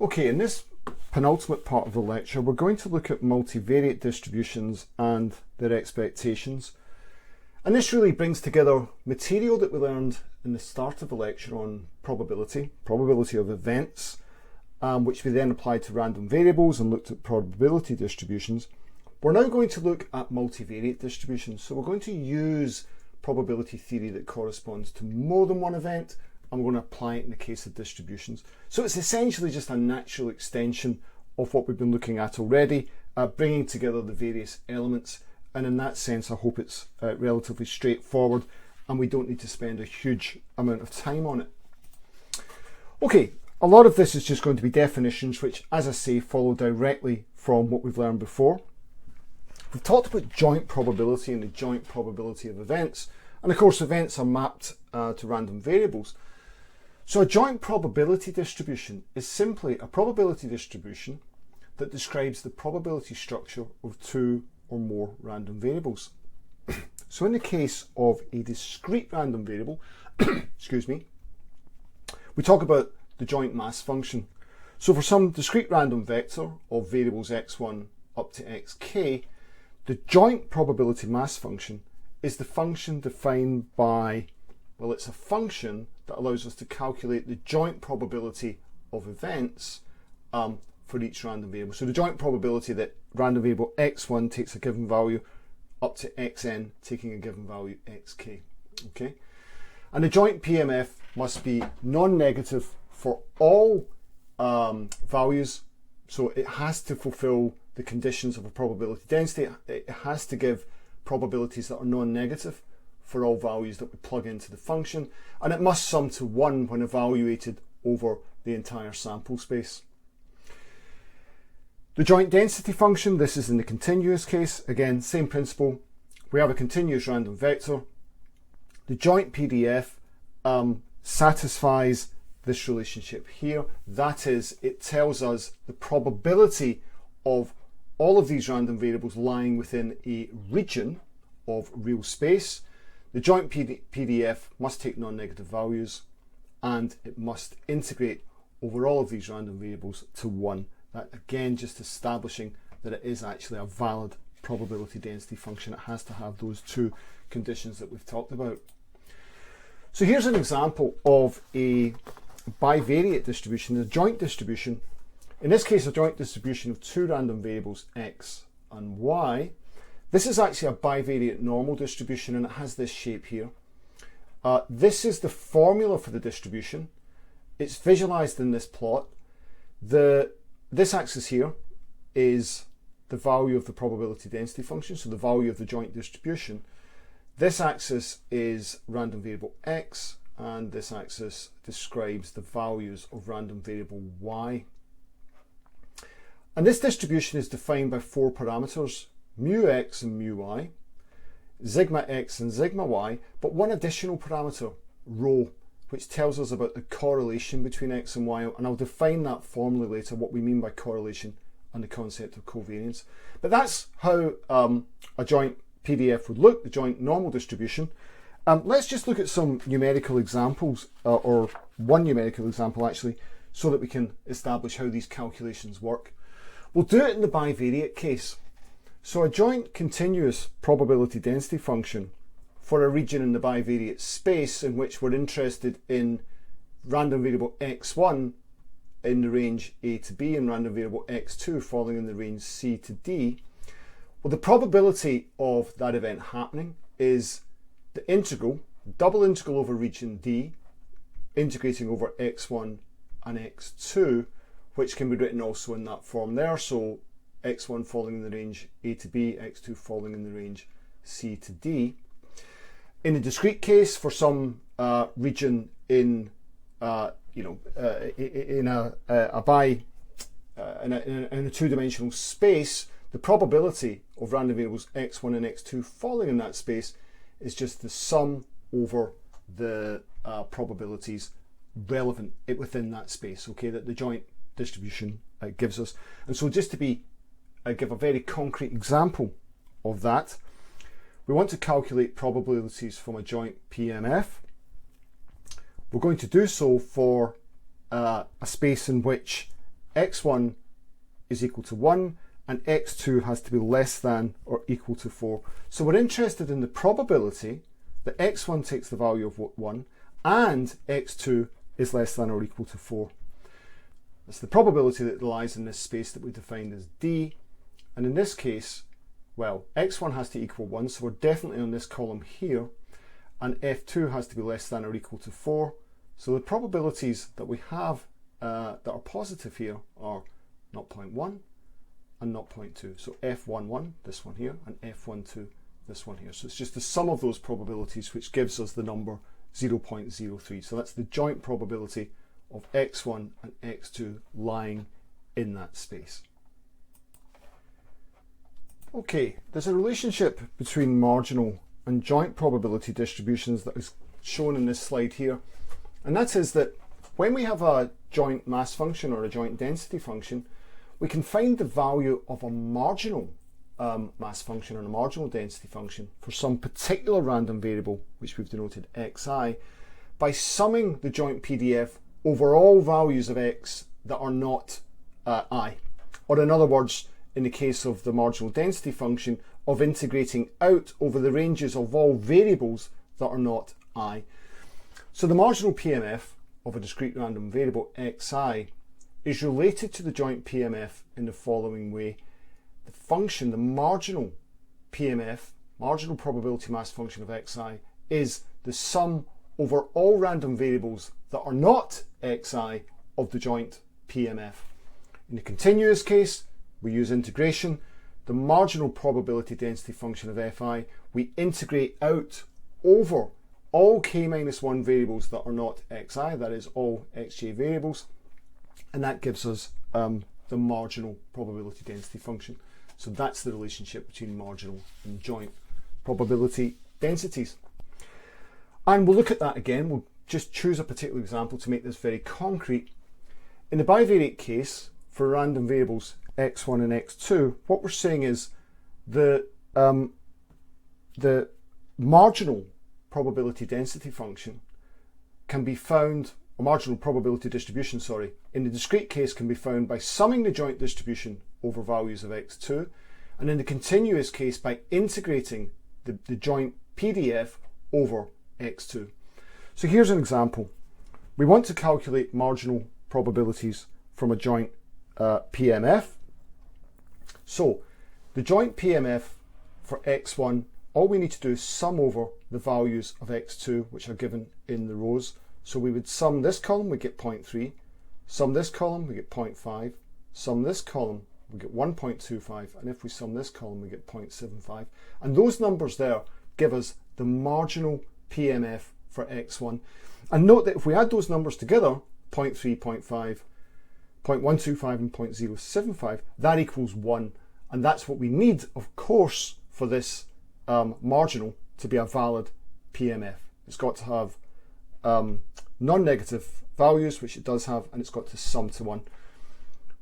Okay, in this penultimate part of the lecture, we're going to look at multivariate distributions and their expectations. And this really brings together material that we learned in the start of the lecture on probability of events, which we then applied to random variables and looked at probability distributions. We're now going to look at multivariate distributions. So we're going to use probability theory that corresponds to more than one event, and we're going to apply it in the case of distributions. So it's essentially just a natural extension of what we've been looking at already, bringing together the various elements. And in that sense, I hope it's relatively straightforward and we don't need to spend a huge amount of time on it. Okay, a lot of this is just going to be definitions, which, as I say, follow directly from what we've learned before. We've talked about joint probability and the joint probability of events. And of course, events are mapped to random variables. So a joint probability distribution is simply a probability distribution that describes the probability structure of two or more random variables. So in the case of a discrete random variable, excuse me, we talk about the joint mass function. So for some discrete random vector of variables x1 up to xk, the joint probability mass function is the function defined by, well, it's a function that allows us to calculate the joint probability of events for each random variable. So the joint probability that random variable x1 takes a given value up to xn taking a given value xk. Okay, and the joint PMF must be non-negative for all values. So it has to fulfill the conditions of a probability density. It has to give probabilities that are non-negative for all values that we plug into the function, and it must sum to 1 when evaluated over the entire sample space. The joint density function, this is in the continuous case. Again, same principle. We have a continuous random vector. The joint PDF satisfies this relationship here. That is, it tells us the probability of all of these random variables lying within a region of real space. The joint PDF must take non-negative values and it must integrate over all of these random variables to 1. That again just establishing that it is actually a valid probability density function. It has to have those two conditions that we've talked about. So here's an example of a bivariate distribution, a joint distribution. In this case, a joint distribution of two random variables x and y. This is actually a bivariate normal distribution and it has this shape here. This is the formula for the distribution. It's visualized in this plot. This axis here is the value of the probability density function, so the value of the joint distribution. This axis is random variable x, and this axis describes the values of random variable y. And this distribution is defined by 4 parameters, mu x and mu y, sigma x and sigma y, but one additional parameter, rho, which tells us about the correlation between x and y, and I'll define that formally later, what we mean by correlation and the concept of covariance. But that's how a joint PDF would look, the joint normal distribution. Let's just look at some numerical examples, or one numerical example actually, so that we can establish how these calculations work. We'll do it in the bivariate case. So a joint continuous probability density function for a region in the bivariate space in which we're interested in random variable x1 in the range a to b and random variable x2 falling in the range c to d. Well, the probability of that event happening is the integral, double integral over region d, integrating over x1 and x2, which can be written also in that form there. So x1 falling in the range a to b, x2 falling in the range c to d. In a discrete case, for some region in a two-dimensional space, the probability of random variables x1 and x2 falling in that space is just the sum over the probabilities relevant within that space. Okay, that the joint distribution gives us. And so, just to give a very concrete example of that. We want to calculate probabilities from a joint PMF. We're going to do so for a space in which x1 is equal to 1 and x2 has to be less than or equal to 4. So we're interested in the probability that x1 takes the value of 1 and x2 is less than or equal to 4. That's the probability that lies in this space that we defined as D. And in this case, well, x1 has to equal 1, so we're definitely on this column here, and f2 has to be less than or equal to 4. So the probabilities that we have that are positive here are 0.1 and 0.2. So f11, this one here, and f12, this one here. So it's just the sum of those probabilities which gives us the number 0.03. So that's the joint probability of x1 and x2 lying in that space. Okay, there's a relationship between marginal and joint probability distributions that is shown in this slide here. And that is that when we have a joint mass function or a joint density function, we can find the value of a marginal mass function or a marginal density function for some particular random variable, which we've denoted xi, by summing the joint PDF over all values of x that are not I. Or in other words, in the case of the marginal density function, of integrating out over the ranges of all variables that are not I. So the marginal PMF of a discrete random variable xi is related to the joint PMF in the following way. The function, the marginal PMF, marginal probability mass function of xi, is the sum over all random variables that are not xi of the joint PMF. In the continuous case, we use integration. The marginal probability density function of fi, we integrate out over all k-1 variables that are not xi, that is all xj variables, and that gives us the marginal probability density function. So that's the relationship between marginal and joint probability densities. And we'll look at that again. We'll just choose a particular example to make this very concrete. In the bivariate case, for random variables x1 and x2, what we're saying is the marginal probability density function can be found, or marginal probability distribution, sorry, in the discrete case can be found by summing the joint distribution over values of x2, and in the continuous case by integrating the joint PDF over x2. So here's an example. We want to calculate marginal probabilities from a joint PMF. So the joint PMF for x1, all we need to do is sum over the values of x2, which are given in the rows. So we would sum this column, we get 0.3, sum this column, we get 0.5, sum this column, we get 1.25, and if we sum this column, we get 0.75. And those numbers there give us the marginal PMF for x1. And note that if we add those numbers together, 0.3, 0.5, 0.125 and 0.075, that equals 1. And that's what we need, of course, for this marginal to be a valid PMF. It's got to have non-negative values, which it does have, and it's got to sum to 1.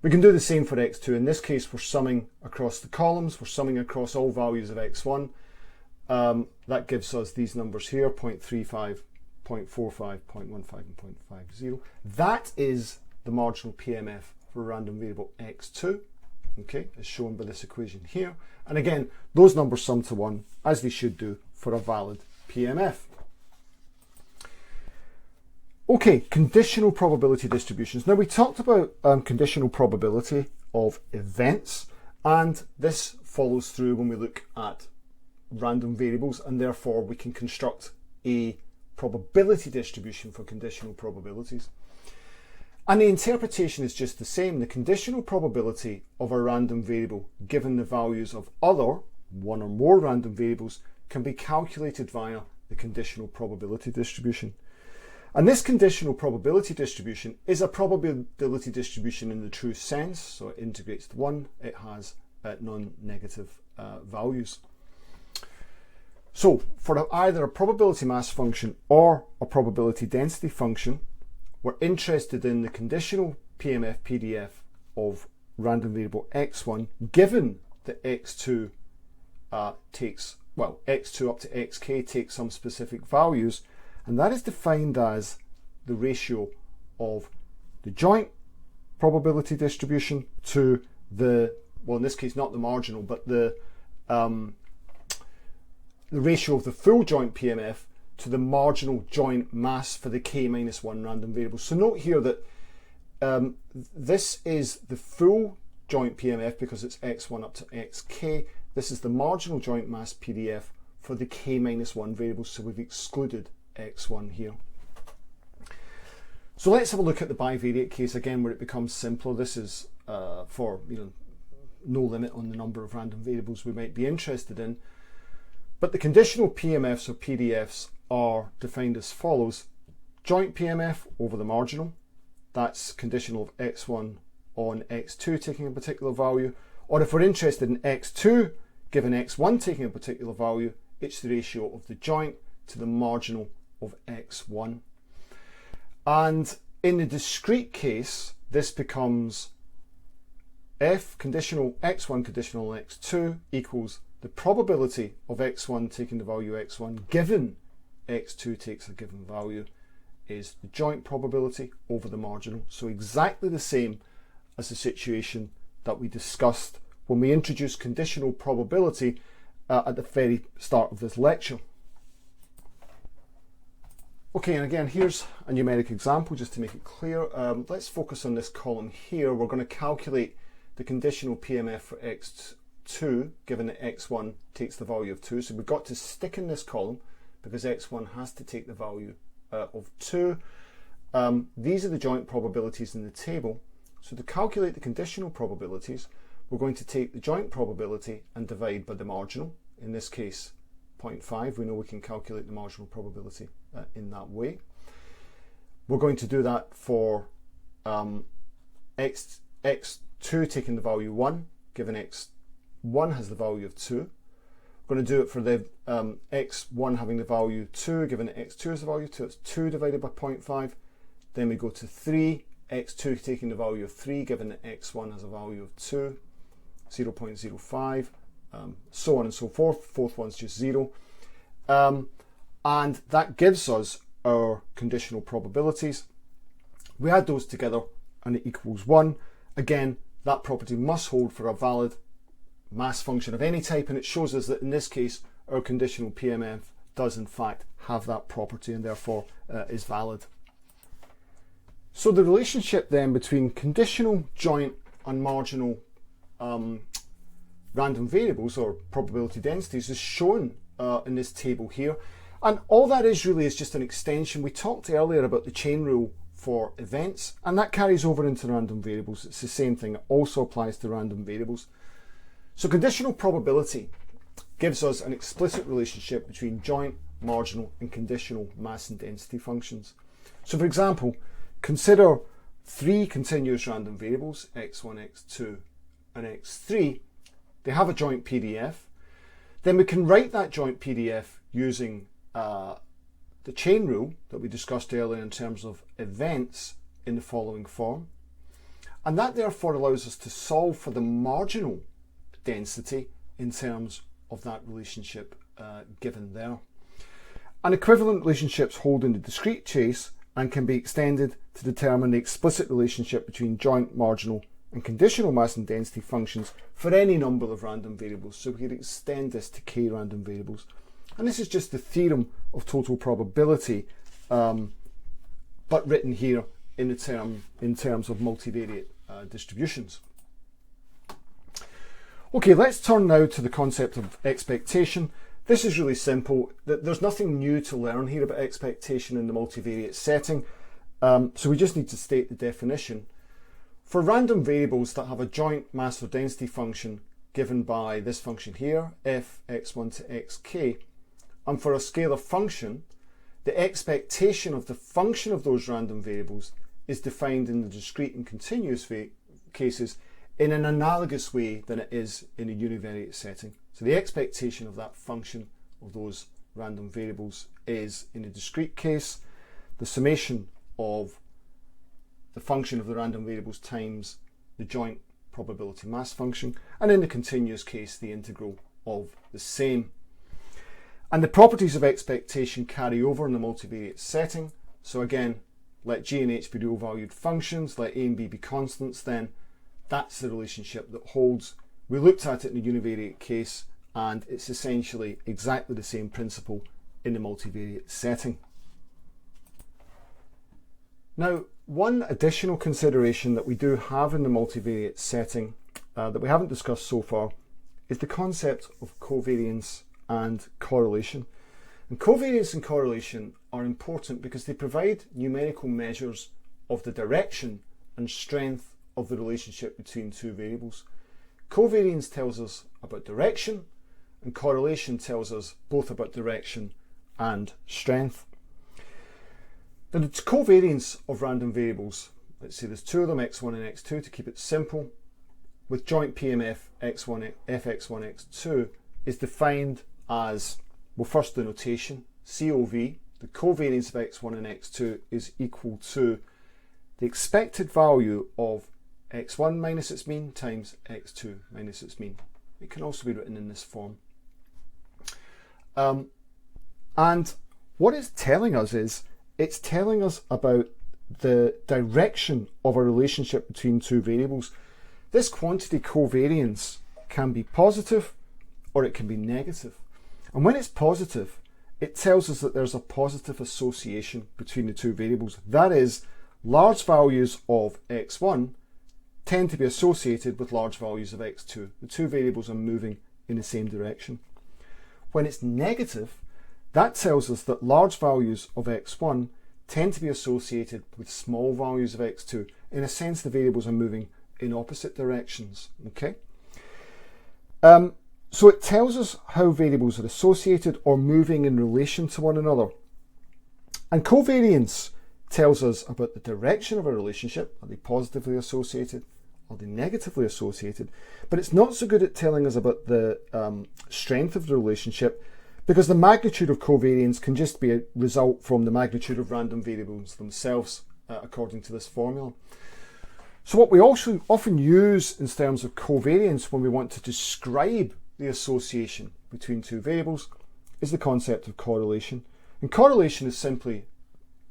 We can do the same for x2. In this case, we're summing across the columns, we're summing across all values of x1. That gives us these numbers here, 0.35, 0.45, 0.15 and 0.50. That is the marginal PMF for a random variable x2, okay, as shown by this equation here. And again, those numbers sum to 1, as they should do for a valid PMF. Okay, conditional probability distributions. Now we talked about conditional probability of events, and this follows through when we look at random variables, and therefore we can construct a probability distribution for conditional probabilities. And the interpretation is just the same. The conditional probability of a random variable given the values of other one or more random variables can be calculated via the conditional probability distribution. And this conditional probability distribution is a probability distribution in the true sense, so it integrates to 1, it has non-negative values. So for either a probability mass function or a probability density function, we're interested in the conditional PMF PDF of random variable x1 given that x2 takes, well, x2 up to xk takes some specific values, and that is defined as the ratio of the joint probability distribution to the, well, in this case not the marginal, but the ratio of the full joint PMF to the marginal joint mass for the k-1 random variable. So note here that this is the full joint PMF because it's x1 up to xk. This is the marginal joint mass PDF for the k-1 variable, so we've excluded x1 here. So let's have a look at the bivariate case again, where it becomes simpler. This is for no limit on the number of random variables we might be interested in. But the conditional PMFs or PDFs are defined as follows: joint PMF over the marginal, that's conditional of x1 on x2 taking a particular value, or if we're interested in x2 given x1 taking a particular value, it's the ratio of the joint to the marginal of x1. And in the discrete case, this becomes f conditional x1 conditional on x2 equals the probability of x1 taking the value x1 given x2 takes a given value is the joint probability over the marginal. So exactly the same as the situation that we discussed when we introduced conditional probability at the very start of this lecture. Okay, and again, here's a numeric example just to make it clear. Let's focus on this column here. We're going to calculate the conditional PMF for x2 given that x1 takes the value of 2. So we've got to stick in this column because x1 has to take the value of 2. These are the joint probabilities in the table. So to calculate the conditional probabilities, we're going to take the joint probability and divide by the marginal. In this case, 0.5. We know we can calculate the marginal probability in that way. We're going to do that for x2 taking the value 1, given x1 has the value of 2. We're going to do it for the x1 having the value 2, given that x2 has the value 2. It's 2 divided by 0.5. Then we go to 3, x2 taking the value of 3, given that x1 has a value of 2, 0.05, so on and so forth. Fourth one's just 0. And that gives us our conditional probabilities. We add those together and it equals 1. Again, that property must hold for a valid mass function of any type, and it shows us that in this case our conditional PMF does in fact have that property and therefore is valid. So the relationship then between conditional, joint and marginal random variables or probability densities is shown in this table here, and all that is really is just an extension. We talked earlier about the chain rule for events, and that carries over into random variables. It's the same thing, it also applies to random variables. So conditional probability gives us an explicit relationship between joint, marginal and conditional mass and density functions. So for example, consider 3 continuous random variables, x1, x2 and x3. They have a joint PDF. Then we can write that joint PDF using the chain rule that we discussed earlier in terms of events in the following form. And that therefore allows us to solve for the marginal density in terms of that relationship given there. And equivalent relationships hold in the discrete case and can be extended to determine the explicit relationship between joint, marginal and conditional mass and density functions for any number of random variables. So we could extend this to k random variables. And this is just the theorem of total probability, but written here in terms of multivariate distributions. Okay, let's turn now to the concept of expectation. This is really simple. There's nothing new to learn here about expectation in the multivariate setting, so we just need to state the definition. For random variables that have a joint mass or density function given by this function here, f x1 to xk, and for a scalar function, the expectation of the function of those random variables is defined in the discrete and continuous cases in an analogous way than it is in a univariate setting. So the expectation of that function of those random variables is, in a discrete case, the summation of the function of the random variables times the joint probability mass function, and in the continuous case, the integral of the same. And the properties of expectation carry over in the multivariate setting. So again, let G and H be real valued functions, let A and B be constants, then that's the relationship that holds. We looked at it in the univariate case, and it's essentially exactly the same principle in the multivariate setting. Now, one additional consideration that we do have in the multivariate setting that we haven't discussed so far is the concept of covariance and correlation. And covariance and correlation are important because they provide numerical measures of the direction and strength of the relationship between two variables. Covariance tells us about direction, and correlation tells us both about direction and strength. Now, the covariance of random variables, let's say there's two of them, x1 and x2, to keep it simple, with joint PMF x1, fx1, x2, is defined as, well, first the notation, COV, the covariance of x1 and x2 is equal to the expected value of x1 minus its mean times x2 minus its mean. It can also be written in this form. And what it's telling us is, it's telling us about the direction of a relationship between two variables. This quantity covariance can be positive or it can be negative. And when it's positive, it tells us that there's a positive association between the two variables. That is, large values of x1 tend to be associated with large values of x2. The two variables are moving in the same direction. When it's negative, that tells us that large values of x1 tend to be associated with small values of x2. In a sense, the variables are moving in opposite directions. Okay. So it tells us how variables are associated or moving in relation to one another. And covariance tells us about the direction of a relationship. Are they positively associated? Are they negatively associated? But it's not so good at telling us about the strength of the relationship, because the magnitude of covariance can just be a result from the magnitude of random variables themselves, according to this formula. So what we also often use in terms of covariance when we want to describe the association between two variables is the concept of correlation. And correlation is simply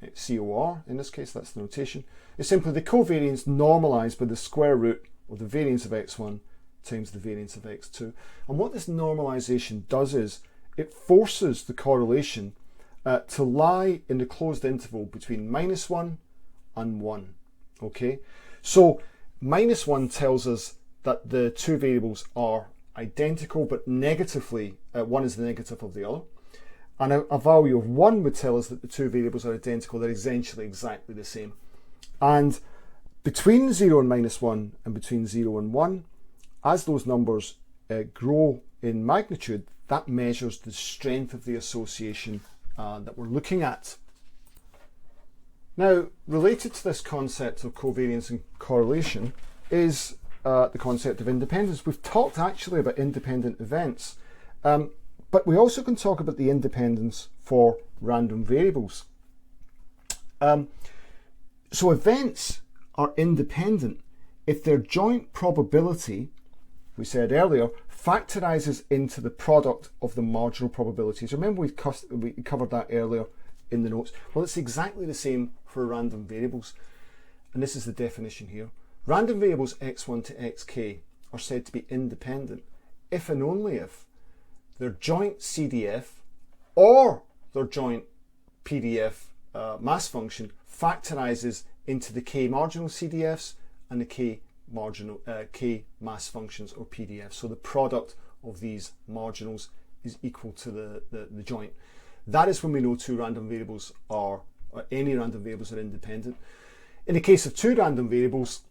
COR, in this case, that's the notation. It's simply the covariance normalized by the square root of the variance of x1 times the variance of x2. And what this normalization does is it forces the correlation to lie in the closed interval between -1 and 1. Okay, so -1 tells us that the two variables are identical, but negatively, one is the negative of the other. And a value of 1 would tell us that the two variables are identical, they're essentially exactly the same. And between 0 and -1 and between 0 and 1, as those numbers grow in magnitude, that measures the strength of the association that we're looking at. Now, related to this concept of covariance and correlation is the concept of independence. We've talked actually about independent events, but we also can talk about the independence for random variables. So events are independent if their joint probability, we said earlier, factorizes into the product of the marginal probabilities. Remember we covered that earlier in the notes. Well, it's exactly the same for random variables. And this is the definition here. Random variables x1 to xk are said to be independent if and only if their joint CDF or their joint PDF mass function factorizes into the k marginal CDFs and the k mass functions or PDFs. So the product of these marginals is equal to the joint. That is when we know two random variables or any random variables are independent. In the case of two random variables,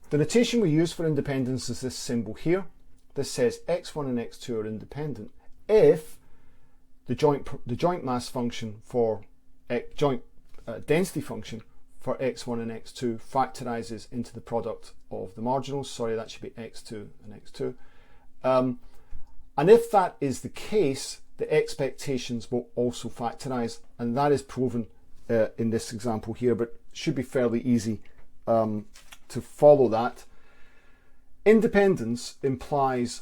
the notation we use for independence is this symbol here. This says x1 and x2 are independent if the joint mass function for joint density function for x1 and x2 factorizes into the product of the marginals. Sorry, that should be x2 and x2. And if that is the case, the expectations will also factorize, and that is proven in this example here, but should be fairly easy to follow that. Independence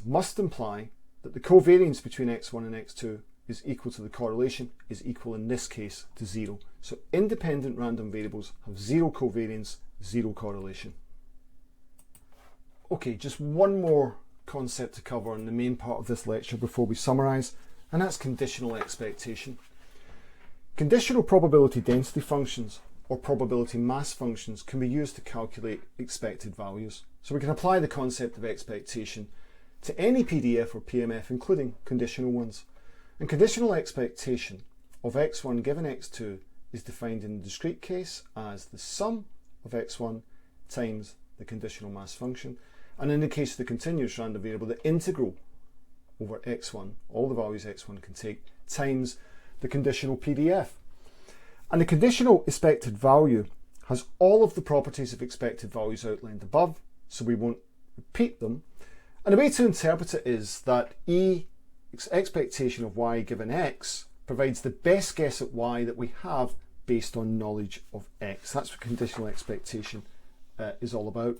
must imply that the covariance between x1 and x2 is equal to the correlation is equal in this case to 0. So independent random variables have 0 covariance, 0 correlation. Okay, just one more concept to cover in the main part of this lecture before we summarise, and that's conditional expectation. Conditional probability density functions or probability mass functions can be used to calculate expected values. So we can apply the concept of expectation to any PDF or PMF, including conditional ones. And conditional expectation of x1 given x2 is defined in the discrete case as the sum of x1 times the conditional mass function, and in the case of the continuous random variable, the integral over x1, all the values x1 can take, times the conditional PDF. And the conditional expected value has all of the properties of expected values outlined above, so we won't repeat them. And the way to interpret it is that expectation of y given x provides the best guess at y that we have based on knowledge of x. That's what conditional expectation is all about.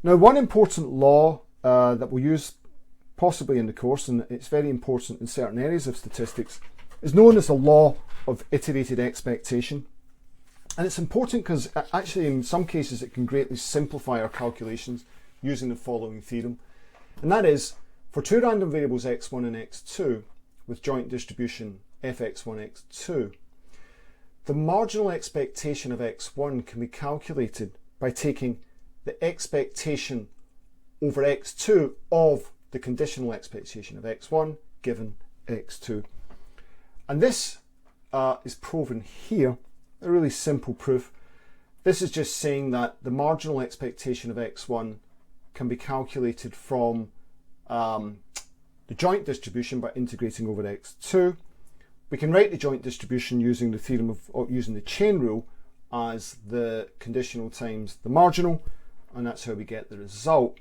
Now, one important law that we'll use possibly in the course, and it's very important in certain areas of statistics, is known as the law of iterated expectation. And it's important because actually in some cases it can greatly simplify our calculations using the following theorem. And that is, for two random variables x1 and x2 with joint distribution fx1, x2, the marginal expectation of x1 can be calculated by taking the expectation over x2 of the conditional expectation of x1 given x2. And this is proven here, a really simple proof. This is just saying that the marginal expectation of x1 can be calculated from the joint distribution by integrating over x2. We can write the joint distribution using the theorem of, or using the chain rule as the conditional times the marginal, and that's how we get the result.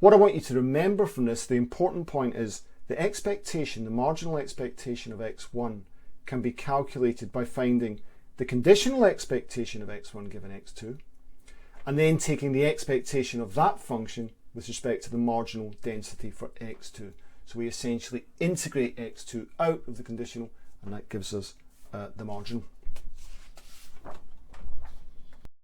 What I want you to remember from this, the important point is the expectation, the marginal expectation of x1 can be calculated by finding the conditional expectation of x1 given x2, and then taking the expectation of that function with respect to the marginal density for x2. So we essentially integrate x2 out of the conditional, and that gives us the marginal.